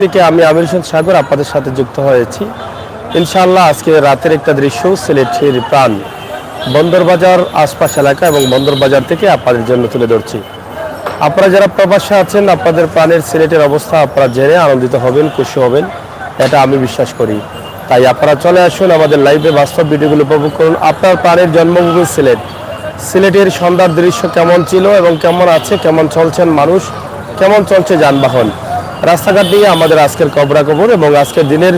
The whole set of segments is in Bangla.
থেকে আমি আমির হোসেন সাগর আপনাদের সাথে যুক্ত হয়েছি। ইনশাআল্লাহ আজকে রাতের একটা দৃশ্য সিলেটের প্রাণ বন্দরবাজার আশপাশ এলাকা এবং বন্দরবাজার থেকে আপনাদের জন্য তুলে ধরছি। আপনারা যারা প্রবাসে আছেন আপনাদের প্রাণের সিলেটের অবস্থা আপনারা জেনে আনন্দিত হবেন, খুশি হবেন, এটা আমি বিশ্বাস করি। তাই আপনারা চলে আসুন আমাদের লাইভে, বাস্তব ভিডিওগুলো উপভোগ করুন। আপনার প্রাণের জন্মভূমি সিলেট, সিলেটের সন্ধ্যার দৃশ্য কেমন ছিল এবং কেমন আছে, কেমন চলছেন মানুষ, কেমন চলছে যানবাহন, রাস্তাঘাট নিয়ে আমাদের আজকের খবরাখবর এবং আজকের দিনের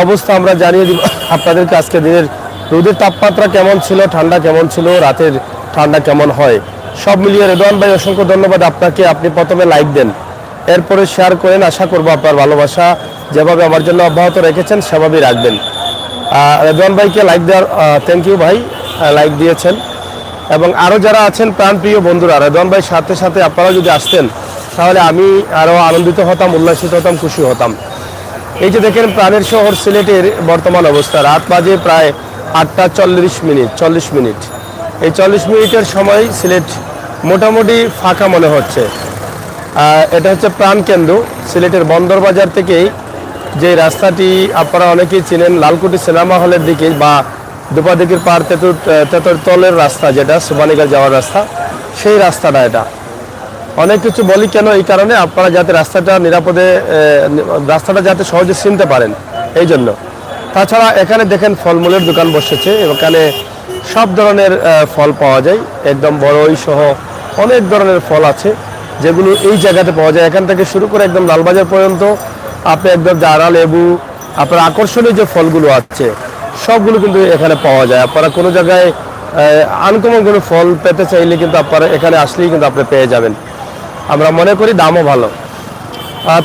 অবস্থা আমরা জানিয়ে দিব আপনাদেরকে। আজকের দিনের রোদের তাপমাত্রা কেমন ছিল, ঠান্ডা কেমন ছিল, রাতের ঠান্ডা কেমন হয়, সব মিলিয়ে রেদওয়ান ভাই অসংখ্য ধন্যবাদ আপনাকে। আপনি প্রথমে লাইক দেন, এরপরে শেয়ার করেন। আশা করব আপনার ভালোবাসা যেভাবে আমার জন্য অব্যাহত রেখেছেন সেভাবেই রাখবেন। রেদওয়ান ভাইকে লাইক দেওয়ার থ্যাংক ইউ ভাই, লাইক দিয়েছেন। এবং আরও যারা আছেন প্রাণপ্রিয় বন্ধুরা, রেদওয়ান ভাই সাথে সাথে আপনারা যদি আসতেন তাহলে আমি আরও আনন্দিত হতাম, উল্লাসিত হতাম, খুশি হতাম। এই যে দেখেন প্রাণের শহর সিলেটের বর্তমান অবস্থা, রাত বাজে প্রায় 8টা 40 মিনিট। এই 40 মিনিটের সময় সিলেট মোটামুটি ফাঁকা মনে হচ্ছে। এটা হচ্ছে প্রাণকেন্দ্র সিলেটের বন্দরবাজার থেকেই যে রাস্তাটি আপনারা অনেকেই চিনেন, লালকুটি সিনেমা হলের দিকে বা দুপাদিকের পার তেতরতলের রাস্তা, যেটা সুবানীগঞ্জ যাওয়ার রাস্তা, সেই রাস্তাটা। এটা অনেক কিছু বলি কেন, এই কারণে আপনারা যাতে রাস্তাটা যাতে সহজে চিনতে পারেন, এই জন্য। তাছাড়া এখানে দেখেন ফলমূলের দোকান বসেছে, এখানে সব ধরনের ফল পাওয়া যায়, একদম বড়ই সহ অনেক ধরনের ফল আছে যেগুলো এই জায়গাতে পাওয়া যায়। এখান থেকে শুরু করে একদম লালবাজার পর্যন্ত আপনি একদম জারা, লেবু, আপনার আকর্ষণীয় যে ফলগুলো আছে সবগুলো কিন্তু এখানে পাওয়া যায়। আপনারা কোনো জায়গায় আনকমন কোনো ফল পেতে চাইলে কিন্তু আপনারা এখানে আসলেই কিন্তু আপনি পেয়ে যাবেন। আমরা মনে করি দামও ভালো।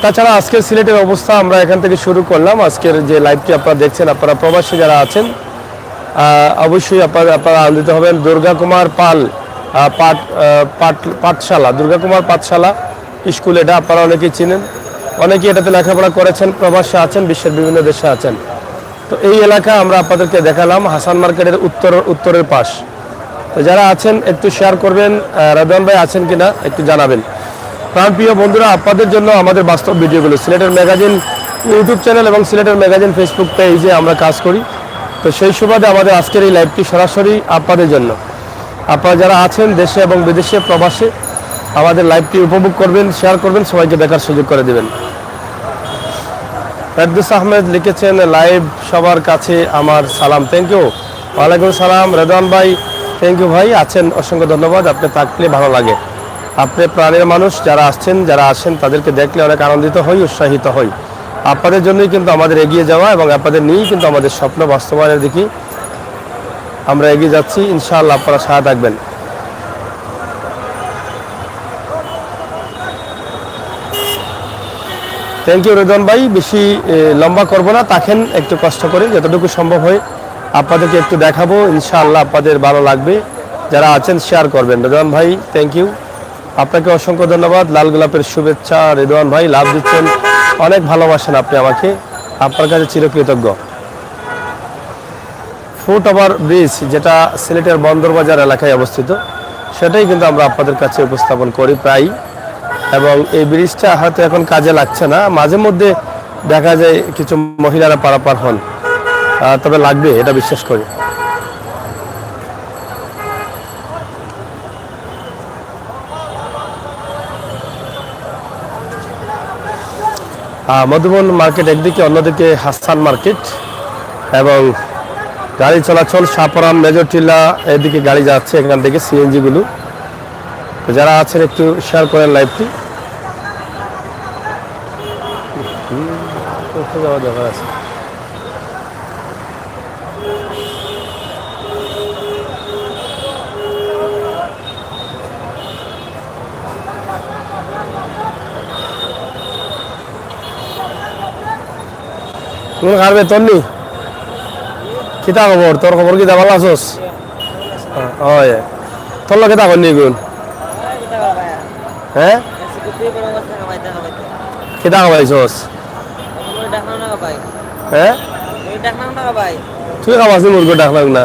তাছাড়া আজকের সিলেটের অবস্থা আমরা এখান থেকে শুরু করলাম। আজকের যে লাইভটি আপনারা দেখছেন, আপনারা প্রবাসী যারা আছেন অবশ্যই আপনারা আনন্দিত হবেন। দুর্গা কুমার পাল পাঠশালা, দুর্গা কুমার পাঠশালা স্কুল, এটা আপনারা অনেকেই চিনেন, অনেকেই এটাতে লেখাপড়া করেছেন, প্রবাসে আছেন, বিশ্বের বিভিন্ন দেশে আছেন। তো এই এলাকা আমরা আপনাদেরকে দেখালাম, হাসান মার্কেটের উত্তরের পাশ। তো যারা আছেন একটু শেয়ার করবেন, রেদওয়ান ভাই আছেন কিনা একটু জানাবেন। প্রাণপ্রিয় বন্ধুরা, আপনাদের জন্য আমাদের বাস্তব ভিডিওগুলো সিলেটের ম্যাগাজিন ইউটিউব চ্যানেল এবং সিলেটের ম্যাগাজিন ফেসবুক পেজে আমরা কাজ করি। তো সেই সুবাদে আমাদের আজকের এই লাইভটি সরাসরি আপনাদের জন্য। আপনারা যারা আছেন দেশে এবং বিদেশে প্রবাসে আমাদের লাইভটি উপভোগ করবেন, শেয়ার করবেন, সবাইকে দেখার সুযোগ করে দেবেন। ফেরদৌস আহমেদ লিখেছেন, লাইভ সবার কাছে আমার সালাম। Thank you. ওয়ালাইকুম সালাম রেদওয়ান ভাই, থ্যাংক ইউ ভাই, আছেন অসংখ্য ধন্যবাদ। আপনি থাকলে ভালো লাগে, আপনি প্রাণের মানুষ। যারা আসেন তাদেরকে দেখলে অনেক আনন্দিত হই, উৎসাহিত হই। আপনাদের জন্যই কিন্তু আমাদের এগিয়ে যাওয়া এবং আপনাদের নিয়েই কিন্তু আমাদের স্বপ্ন বাস্তবায়নের দিকে আমরা এগিয়ে যাচ্ছি। ইনশাআল্লাহ আপনারা সাথে থাকবেন। থ্যাংক ইউ রেদওয়ান ভাই, বেশি লম্বা করব না, থাকেন একটু কষ্ট করে, যতটুকু সম্ভব হয় আপনাদেরকে একটু দেখাবো। ইনশাআল্লাহ আপনাদের ভালো লাগবে। যারা আছেন শেয়ার করবেন। রেদওয়ান ভাই থ্যাংক ইউ, আপনাকে অসংখ্য ধন্যবাদ। লাল গোলাপের শুভেচ্ছা। রেদওয়ান ভাই লাভ দিচ্ছেন, অনেক ভালোবাসেন আপনি আমাকে, আপনার কাছে চিরকৃতজ্ঞ। ফুট ওভার ব্রিজ, যেটা সিলেটের বন্দরবাজার এলাকায় অবস্থিত, সেটাই কিন্তু আমরা আপনাদের কাছে উপস্থাপন করি প্রায়। এবং এই ব্রিজটা হয়তো এখন কাজে লাগছে না, মাঝে মধ্যে দেখা যায় কিছু মহিলারা পারাপার হন, তবে লাগবে এটা বিশ্বাস করি। মধুবন মার্কেট একদিকে, অন্যদিকে হাসান মার্কেট, এবং গাড়ি চলাচল সাপারাম, মেজরটিলা এদিকে গাড়ি যাচ্ছে এখান থেকে সিএনজিগুলো। তো যারা আছেন একটু শেয়ার করেন লাইভটি। যাওয়া দরকার আছে। তুমি খাবে তোর নি কিতা খবর, তোর খবর কি ভালো আছোস? হয় তোর লোক কিতা করনি গুণ? হ্যাঁ কিতা খাবাইছস? হ্যাঁ তুই খাবাস মুরগি ডাকলাম না,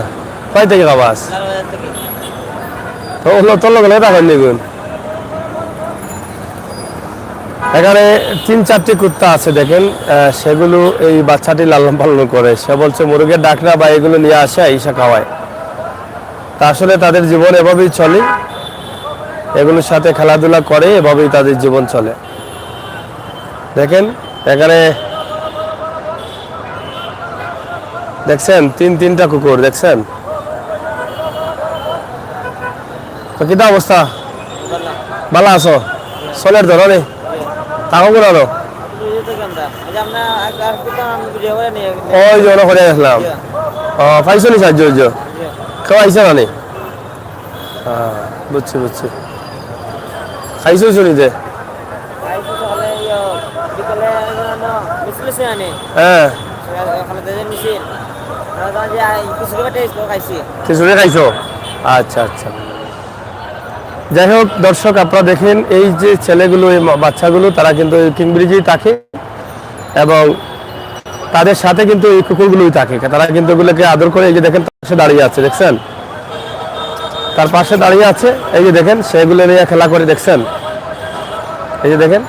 কয় থেকে খাবাস? তোর লোক কিতা করনি গুণ? এখানে 3-4টি কুত্তা আছে দেখেন, সেগুলো এই বাচ্চাটি লালন পালন করে। সে বলছে মুরগির ডাকনা বা এগুলো নিয়ে আসে ঈশা খাওয়ায়। তা আসলে তাদের জীবন এভাবেই চলে, এগুলোর সাথে খেলাধুলা করে, এভাবেই তাদের জীবন চলে। দেখেন এখানে দেখছেন 3-3টা কুকুর দেখছেন। তো কিটা অবস্থা, ভালো আছো? সোলের ধরো নে তাও করে আনো ওই জন্য করে আসলাম। পাইছো নি সাহায্য খাওয়াইছে মানে? বুঝছি বুঝছি। খাইছো শুনি যে? হ্যাঁ খিচুড়ি খাইছো? আচ্ছা আচ্ছা। যাই হোক দর্শক, আপনারা দেখেন এই যে ছেলেগুলো, এই বাচ্চাগুলো, তারা কিন্তু কিংব্রিজেই থাকে এবং তাদের সাথে কিন্তু এই কুকুরগুলোই থাকে। তারা কিন্তু এগুলোকে আদর করে। এই যে দেখেন পাশে দাঁড়িয়ে আছে দেখছেন, তার পাশে দাঁড়িয়ে আছে। এই যে দেখেন সেগুলো নিয়ে খেলা করে দেখছেন। এই যে দেখেন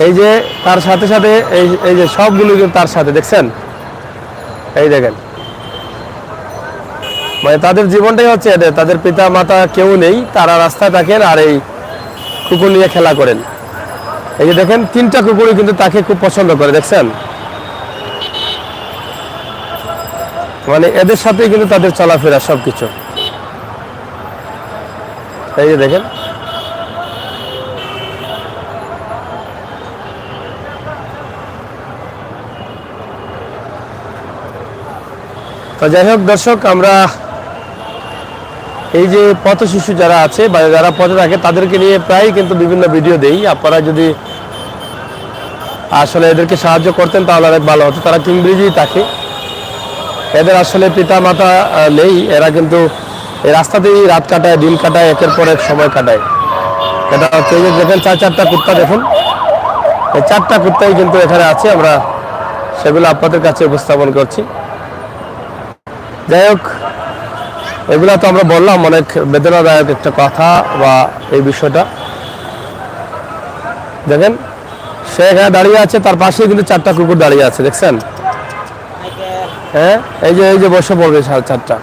এই যে তার সাথে সাথে এই যে সবগুলো কিন্তু তার সাথে দেখছেন। এই দেখেন মানে তাদের জীবনটাই হচ্ছে এটা। তাদের পিতা মাতা কেউ নেই, তারা রাস্তায় থাকেন আর এই কুকুর নিয়ে খেলা করেন। এই যে দেখেন 3টা কুকুরই কিন্তু তাকে খুব পছন্দ করে দেখছেন। মানে এদের সাথেই কিন্তু তাদের চলাফেরা সবকিছু। এই যে দেখেন তো যাই হোক দর্শক, আমরা এই যে পথ শিশু যারা আছে বা যারা পথে থাকে তাদেরকে নিয়ে প্রায় কিন্তু বিভিন্ন ভিডিও দেই। আপনারা যদি আসলে এদেরকে সাহায্য করতেন তাহলে অনেক ভালো হতো। তারা কিংব্রিজেই থাকে, এদের আসলে পিতা মাতা নেই। এরা কিন্তু এই রাস্তাতেই রাত কাটায়, দিন কাটায়, একের পর এক সময় কাটায়। এটা হচ্ছে যে দেখেন 4-4টা কুত্তা দেখুন। এই 4টা কুত্তাই কিন্তু এখানে আছে, আমরা সেগুলো আপনাদের কাছে উপস্থাপন করছি। যাই হোক, এগুলা তো আমরা বললাম অনেক বেদনাদায়ক একটা কথা বা এই বিষয়টা। দেখেন সে এখানে দাঁড়িয়ে আছে, তার পাশে কিন্তু 4টা কুকুর দাঁড়িয়ে আছে দেখছেন। হ্যাঁ এই যে বসে পড়বে 4টা।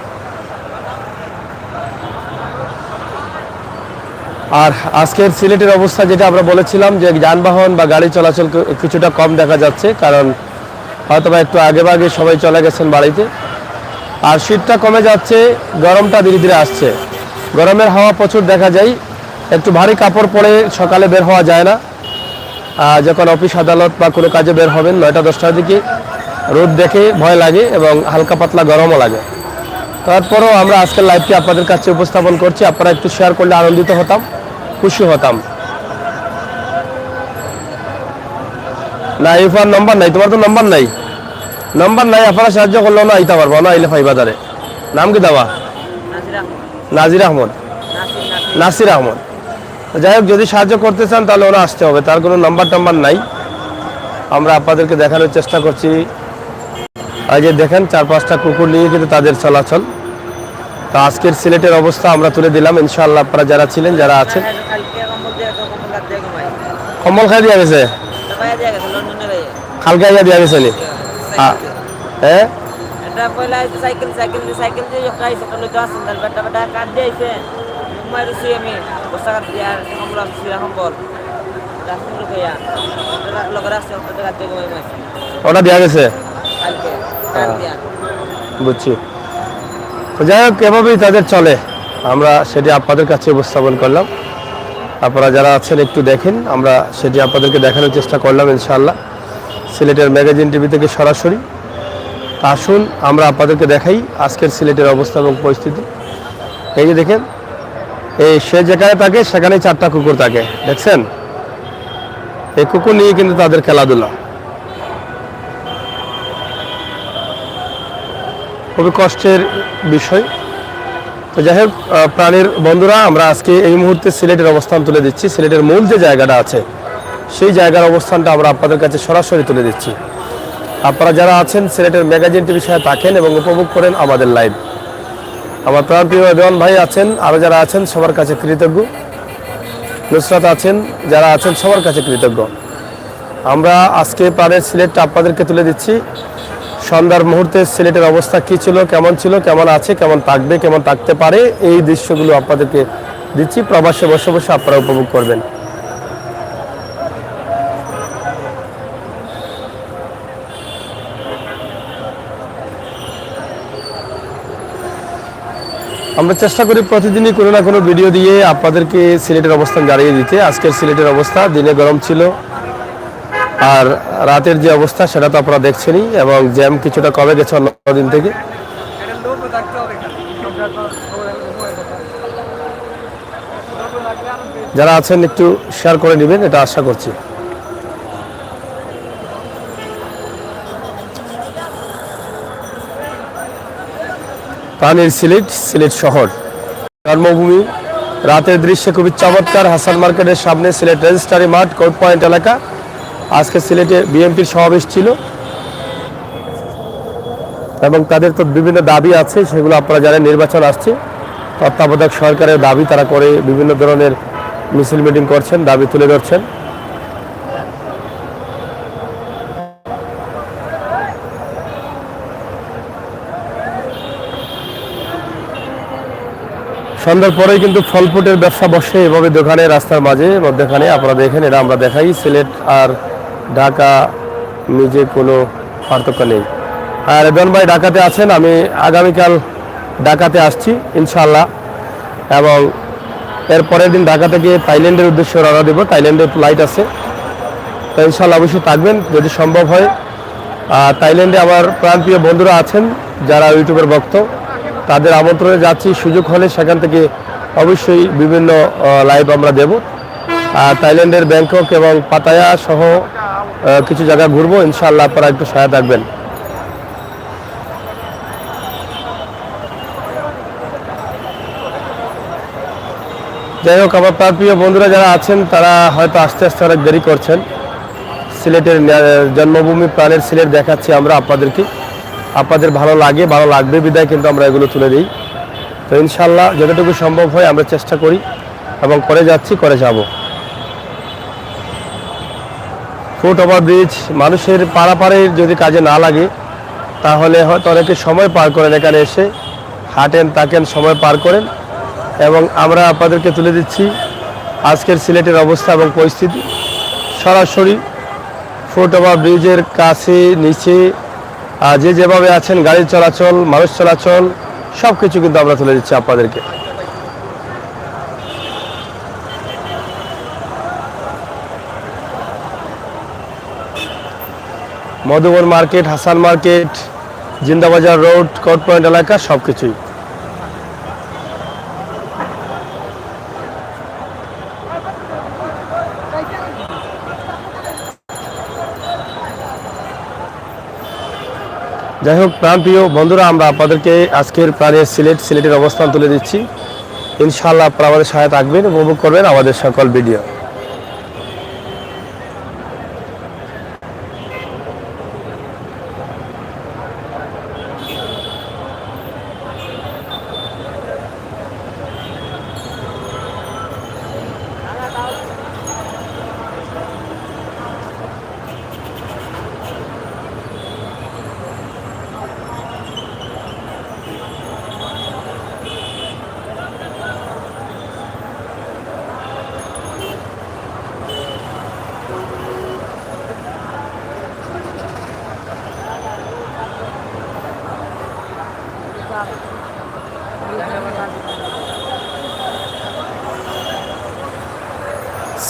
আর আজকের সিলেটের অবস্থা যেটা আমরা বলেছিলাম যে যানবাহন বা গাড়ি চলাচল কিছুটা কম দেখা যাচ্ছে, কারণ হয়তো বা একটু আগে ভাগে সবাই চলে গেছেন বাড়িতে। আর শীতটা কমে যাচ্ছে, গরমটা ধীরে ধীরে আসছে। গরমের হাওয়া প্রচুর দেখা যায়। একটু ভারী কাপড় পরে সকালে বের হওয়া যায় না। যখন অফিস আদালত বা কোনো কাজে বের হবেন 9টা-10টার দিকে রোদ দেখে ভয় লাগে এবং হালকা পাতলা গরমও লাগে। তারপরেও আমরা আজকের লাইভটি আপনাদের কাছে উপস্থাপন করছি। আপনারা একটু শেয়ার করলে আনন্দিত হতাম, খুশি হতাম। না ইউফার নম্বর নাই, তোমার তো নম্বর নাই। নম্বর নাই, আপনারা সাহায্য করলেও না আইতে পারবো না, আইলে ফাই বাজারে। নাম কি দেওয়া? নাজির আহমদ, নাসির আহমদ। যাই হোক, যদি সাহায্য করতে চান তাহলে ওরা আসতে হবে। তার কোনো নাম্বার টাম্বার নাই। আমরা আপনাদেরকে দেখানোর চেষ্টা করছি। এই যে দেখেন 4-5টা কুকুর নিয়ে কিন্তু তাদের চলাচল। তো আজকের সিলেটের অবস্থা আমরা তুলে দিলাম। ইনশাআল্লাহ আপনারা যারা ছিলেন, যারা আছেন। কম্বল খাই দিয়া গেছে, খালকা ইয়া দিয়া গেছে নি? হ্যাঁ এটা পয়লা সাইকেল সাইকেল সাইকেল যে খাইছে তো লইতো আসেন তার বেটা বেটা কাট দিয়েছে মারুছি আমি বসা কাট দিয়া আমরা সিরাম বল রাস্তা লইয়া লগরা আছে ওটা কাট দিয়ে মাইছে ওটা দিয়া গেছে কালকে কাট দিয়া বুঝছি। তো যাই হোক, এভাবেই তাদের চলে। আমরা সেটি আপনাদের কাছে উপস্থাপন করলাম। আপনারা যারা আছেন একটু দেখেন, আমরা সেটি আপনাদেরকে দেখানোর চেষ্টা করলাম ইনশাআল্লাহ সিলেটের ম্যাগাজিন টিভি থেকে সরাসরি। আসুন আমরা আপনাদেরকে দেখাই আজকের সিলেটের অবস্থা এবং পরিস্থিতি। এই যে দেখেন, এই সে যেখানে থাকে সেখানেই 4টা কুকুর থাকে দেখছেন। এই কুকুর নিয়ে কিন্তু তাদের খেলাধুলা। খুবই কষ্টের বিষয়। তো যাই হোক প্রাণীর বন্ধুরা, আমরা আজকে এই মুহূর্তে সিলেটের অবস্থান তুলে দিচ্ছি। সিলেটের মূল যে জায়গাটা আছে সেই জায়গার অবস্থানটা আমরা আপনাদের কাছে সরাসরি তুলে দিচ্ছি। আপনারা যারা আছেন সিলেটের ম্যাগাজিন টিভির সাথে থাকেন এবং উপভোগ করেন আমাদের লাইভ। আমার প্রাণপ্রিয় দেওয়ান ভাই আছেন, আরও যারা আছেন সবার কাছে কৃতজ্ঞ। নুসরাত আছেন, যারা আছেন সবার কাছে কৃতজ্ঞ। আমরা আজকে প্রাণের সিলেটটা আপনাদেরকে তুলে দিচ্ছি। সন্ধ্যার মুহূর্তে সিলেটের অবস্থা কী ছিল, কেমন আছে, কেমন থাকবে, কেমন থাকতে পারে, এই দৃশ্যগুলো আপনাদেরকে দিচ্ছি। প্রবাসে বসে বসে আপনারা উপভোগ করবেন। আমরা চেষ্টা করি প্রতিদিনই কোনো না কোনো ভিডিও দিয়ে আপনাদেরকে সিলেটের অবস্থান জানিয়ে দিতে। আজকের সিলেটের অবস্থা, দিনে গরম ছিল আর রাতের যে অবস্থা সেটা তো আপনারা দেখছেনই, এবং জ্যাম কিছুটা কমে গেছে অন্য দিন থেকে। যারা আছেন একটু শেয়ার করে নেবেন, এটা আশা করছি। প্রাণের সিলেট, সিলেট শহর জন্মভূমি। রাতের দৃশ্যে খুবই চমৎকার। হাসান মার্কেটের সামনে সিলেট রেজিস্ট্রারি মাঠ, কোর্ট পয়েন্ট এলাকা। আজকে সিলেটে বিএনপির সমাবেশ ছিল এবং তাদের তো বিভিন্ন দাবি আছে, সেগুলো আপনারা জানেন। নির্বাচন আসছে, তত্ত্বাবধায়ক সরকারের দাবি তারা করে বিভিন্ন ধরনের মিছিল মিটিং করছেন, দাবি তুলে ধরছেন। সন্ধ্যার পরেই কিন্তু ফলফুটের ব্যবসা বসে এভাবে দোকানে, রাস্তার মাঝে মধ্যখানে। আপনারা দেখেন, এটা আমরা দেখাই। সিলেট আর ঢাকা নিজে কোনো পার্থক্য নেই। আর রেদন ভাই ঢাকাতে আছেন, আমি আগামীকাল ঢাকাতে আসছি ইনশাআল্লাহ, এবং এর পরের দিন ঢাকা থেকে থাইল্যান্ডের উদ্দেশ্যে রওনা দেব। থাইল্যান্ডের ফ্লাইট আছে, তো ইনশাআল্লাহ অবশ্যই থাকবেন যদি সম্ভব হয়। থাইল্যান্ডে আমার প্রাণপ্রিয় বন্ধুরা আছেন যারা ইউটিউবের ভক্ত, তাদের আমন্ত্রণে যাচ্ছি। সুযোগ হলে সেখান থেকে অবশ্যই বিভিন্ন লাইভ আমরা দেব। থাইল্যান্ডের ব্যাংকক এবং পাতায়া সহ কিছু জায়গা ঘুরবো ইনশাআল্লাহ, আপনারা একটু সহায় থাকবেন। যাই হোক, আমার প্রিয় বন্ধুরা যারা আছেন তারা হয়তো আস্তে আস্তে অনেক দেরি করছেন। সিলেটের জন্মভূমি প্রাণের সিলেট দেখাচ্ছি আমরা আপনাদেরকে। আপনাদের ভালো লাগে, ভালো লাগবে বিদায় কিন্তু আমরা এগুলো তুলে দিই। তো ইনশাআল্লাহ যতটুকু সম্ভব হয় আমরা চেষ্টা করি এবং করে যাচ্ছি, করে যাব। ফুট ওভার ব্রিজ মানুষের পারাপারের যদি কাজে না লাগে তাহলে হয়তো অনেকে সময় পার করেন, এখানে এসে হাঁটেন, তাকেন, সময় পার করেন। এবং আমরা আপনাদেরকে তুলে দিচ্ছি আজকের সিলেটের অবস্থা এবং পরিস্থিতি সরাসরি ফুট ওভার ব্রিজের কাছে, নিচে, যে যেভাবে আছেন, গাড়ির চলাচল, মানুষ চলাচল, সব কিছু কিন্তু আমরা তুলে দিচ্ছি আপনাদেরকে। Madhuban market, Hasan market, Zindabazar road, court point এলাকা, সব কিছুই। যাই হোক, প্রাণপ্রিয় বন্ধুরা, আমরা আপনাদেরকে আজকের প্রাণের সিলেটের অবস্থান তুলে দিচ্ছি। ইনশাআল্লাহ আপনারা আমাদের সহায়তা থাকবেন, উপভোগ করবেন আমাদের সকল ভিডিও।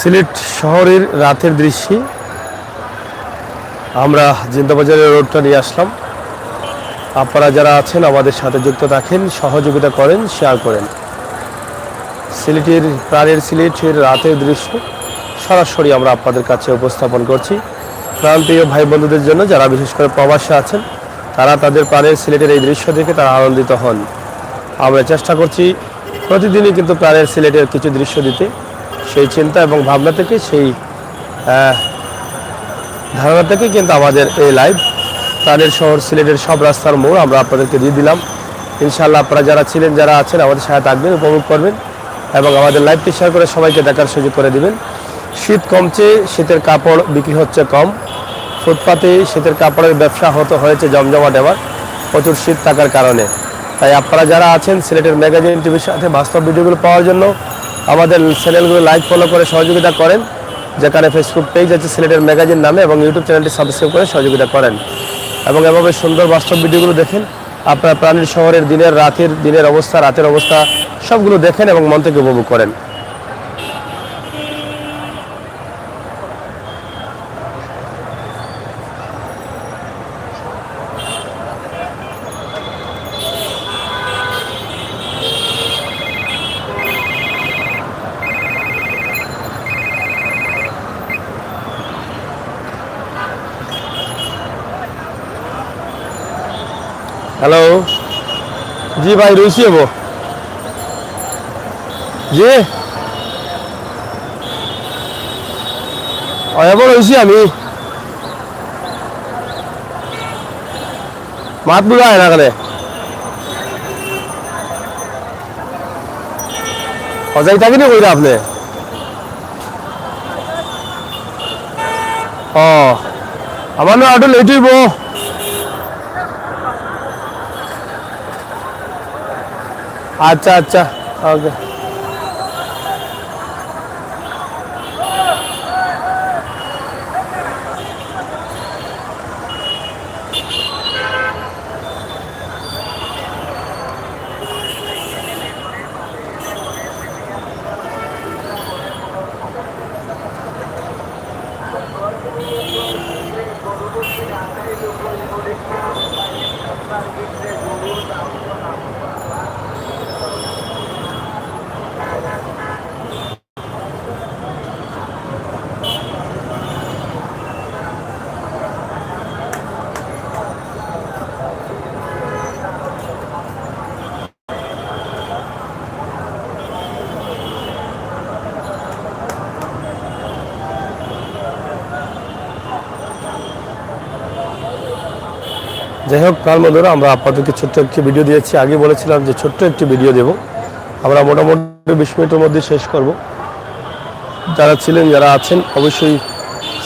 সিলেট শহরের রাতের দৃশ্যে আমরা জিন্দাবাজারের রোডটা নিয়ে আসলাম। আপনারা যারা আছেন আমাদের সাথে যুক্ত থাকেন, সহযোগিতা করেন, শেয়ার করেন। সিলেটের প্রাণের সিলেটের রাতের দৃশ্য সরাসরি আমরা আপনাদের কাছে উপস্থাপন করছি। প্রাণপ্রিয় ভাই বন্ধুদের জন্য যারা বিশেষ করে প্রবাসে আছেন, তারা তাদের প্রাণের সিলেটের এই দৃশ্য দেখে তারা আনন্দিত হন। আমরা চেষ্টা করছি প্রতিদিনই কিন্তু প্রাণের সিলেটের কিছু দৃশ্য দিতে। সেই চিন্তা এবং ভাবনা থেকে, সেই ধারণা থেকে কিন্তু আমাদের এই লাইভ প্রাণের শহর সিলেটের সব রাস্তার মোড় আমরা আপনাদেরকে দিয়ে দিলাম। ইনশাআল্লাহ আপনারা যারা ছিলেন, যারা আছেন আমাদের সাথে থাকবেন, উপভোগ করবেন এবং আমাদের লাইভটি শেয়ার করে সবাইকে দেখার সুযোগ করে দিবেন। শীত কমছে, শীতের কাপড় বিক্রি হচ্ছে কম। ফুটপাতে শীতের কাপড়ের ব্যবসা হয়েছে জমজমাট এবার, প্রচুর শীত থাকার কারণে। তাই আপনারা যারা আছেন সিলেটের ম্যাগাজিন টিভির সাথে বাস্তব ভিডিওগুলো পাওয়ার জন্য আমাদের চ্যানেলগুলো লাইক ফলো করে সহযোগিতা করেন, যেখানে ফেসবুক পেজ আছে সিলেটের ম্যাগাজিন নামে, এবং ইউটিউব চ্যানেলটি সাবস্ক্রাইব করে সহযোগিতা করেন এবং এভাবে সুন্দর বাস্তব ভিডিওগুলো দেখেন। আপনার প্রাণীর শহরের দিনের অবস্থা, রাতের অবস্থা সবগুলো দেখেন এবং মন থেকে উপভোগ করেন। হ্যালো, জি ভাই, রুচি হবো জি, এবার রয়েছি আমি মাত বুঝায় না কালে অজাই থাকিনি কইরা আপনি। ও আমার না একটু লেট হইব। আচ্ছা আচ্ছা, ওকে। যাই হোক, কাল বন্ধুরা, আমরা আপাতত ছোট্ট একটি ভিডিও দিয়েছি। আগে বলেছিলাম যে ছোট্ট একটি ভিডিও দেব, আমরা মোটামুটি 20 মিনিটের মধ্যে শেষ করব। যারা ছিলেন, যারা আছেন, অবশ্যই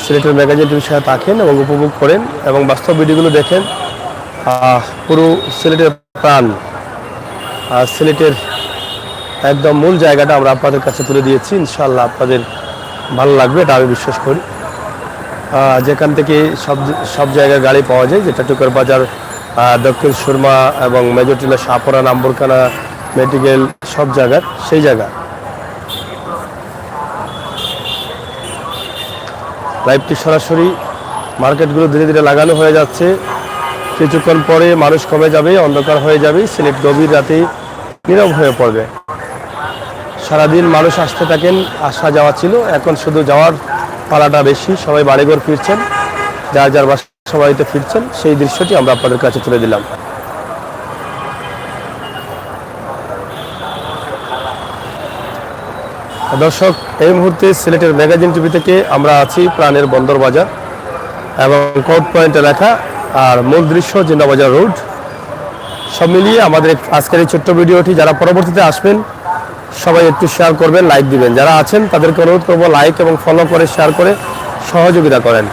সিলেটের ম্যাগাজিন টিভির সাথে থাকেন এবং উপভোগ করেন এবং বাস্তব ভিডিওগুলো দেখেন। পুরো সিলেটের প্রাণ, সিলেটের একদম মূল জায়গাটা আমরা আপনাদের কাছে তুলে দিয়েছি। ইনশাআল্লাহ আপনাদের ভালো লাগবে, এটা আমি বিশ্বাস করি। যেখান থেকে সব জায়গায় গাড়ি পাওয়া যায়, যেটা টুকার বাজার, দক্ষিণ সুরমা এবং মেজরটিলা, শাহপরা, নাম্বরখানা, মেডিকেল, সব জায়গার সেই জায়গা। লাইভটি সরাসরি মার্কেটগুলো ধীরে ধীরে লাগানো হয়ে যাচ্ছে। কিছুক্ষণ পরে মানুষ কমে যাবে, অন্ধকার হয়ে যাবে, সিলেট গভীর রাতে নীরব হয়ে পড়বে। সারাদিন মানুষ আসতে থাকেন, আসা যাওয়া ছিল, এখন শুধু যাওয়ার পালাটা বেশি। সবাই বাড়িঘর ফিরছেন, যার যার বাসা বাড়িতে ফিরছেন, সেই দৃশ্যটি আমরা আপনাদের কাছে তুলে দিলাম। দর্শক, এই মুহূর্তে সিলেটের ম্যাগাজিন টিভি থেকে আমরা আছি প্রাণের বন্দর বাজার এবং কোর্ট পয়েন্ট এলাকা, আর মূল দৃশ্য জিন্দাবাজার রোড। সব মিলিয়ে আমাদের আজকের এই ছোট্ট ভিডিওটি যারা পরবর্তীতে আসবেন সবাই একটু শেয়ার করবেন, লাইক দিবেন। যারা আছেন তাদেরকে অনুরোধ করবো লাইক এবং ফলো করে শেয়ার করে সহযোগিতা করেন।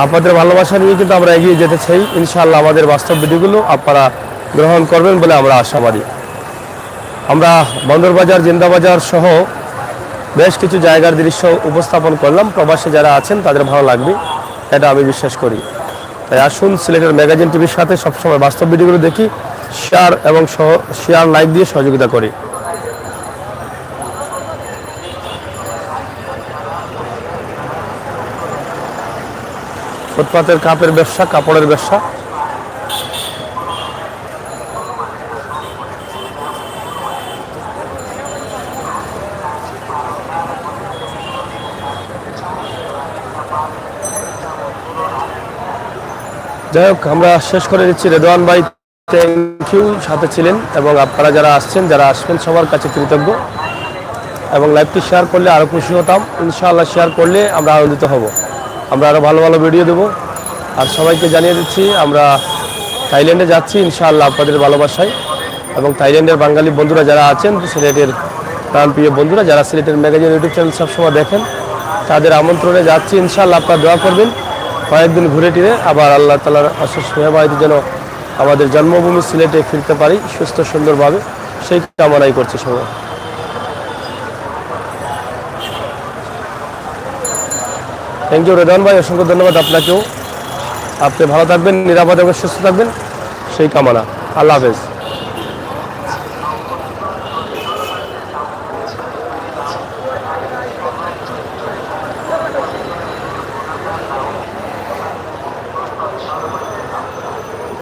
আপনাদের ভালোবাসা নিয়ে কিন্তু আমরা এগিয়ে যেতে চাই। ইনশাআল্লাহ আমাদের বাস্তব ভিডিওগুলো আপনারা গ্রহণ করবেন বলে আমরা আশাবাদী। আমরা বন্দরবাজার, জিন্দাবাজার সহ বেশ কিছু জায়গার দৃশ্য উপস্থাপন করলাম। প্রবাসী যারা আছেন তাদের ভালো লাগবে, এটা আমি বিশ্বাস করি। তাই আসুন সিলেটের ম্যাগাজিন টিভির সাথে সবসময় বাস্তব ভিডিওগুলো দেখি, শেয়ার এবং শেয়ার লাইক দিয়ে সহযোগিতা করি। ফুটপাতের কাপের ব্যবসা, কাপড়ের ব্যবসা, যাই হোক, আমরা শেষ করে দিচ্ছি। রেদওয়ান ভাই, থ্যাংক ইউ, সাথে ছিলেন এবং আপনারা যারা আসছেন, যারা আসবেন সবার কাছে কৃতজ্ঞ। এবং লাইভটি শেয়ার করলে আরও খুশি হতাম। ইনশাআল্লাহ শেয়ার করলে আমরা আনন্দিত হব, আমরা আরও ভালো ভালো ভিডিও দেবো। আর সবাইকে জানিয়ে দিচ্ছি আমরা থাইল্যান্ডে যাচ্ছি ইনশাআল্লাহ আপনাদের ভালোবাসায়। এবং থাইল্যান্ডের বাঙালি বন্ধুরা যারা আছেন, সিলেটের প্রাণপ্রিয় বন্ধুরা যারা সিলেটের ম্যাগাজিন ইউটিউব চ্যানেল সবসময় দেখেন, তাদের আমন্ত্রণে যাচ্ছি। ইনশাআল্লাহ আপনারা দোয়া করবেন, কয়েকদিন ঘুরে টিরে আবার আল্লাহ তাআলার অশেষ মেহেরবানিতে যেন আমাদের জন্মভূমি সিলেটে ফিরতে পারি সুস্থ সুন্দরভাবে, সেই কামনাই করছি সবাই। থ্যাংক ইউ রেদওয়ান ভাই, অসংখ্য ধন্যবাদ আপনাকেও। আপনি ভালো থাকবেন, নিরাপদে এবং সুস্থ থাকবেন, সেই কামনা। আল্লাহ হাফেজ।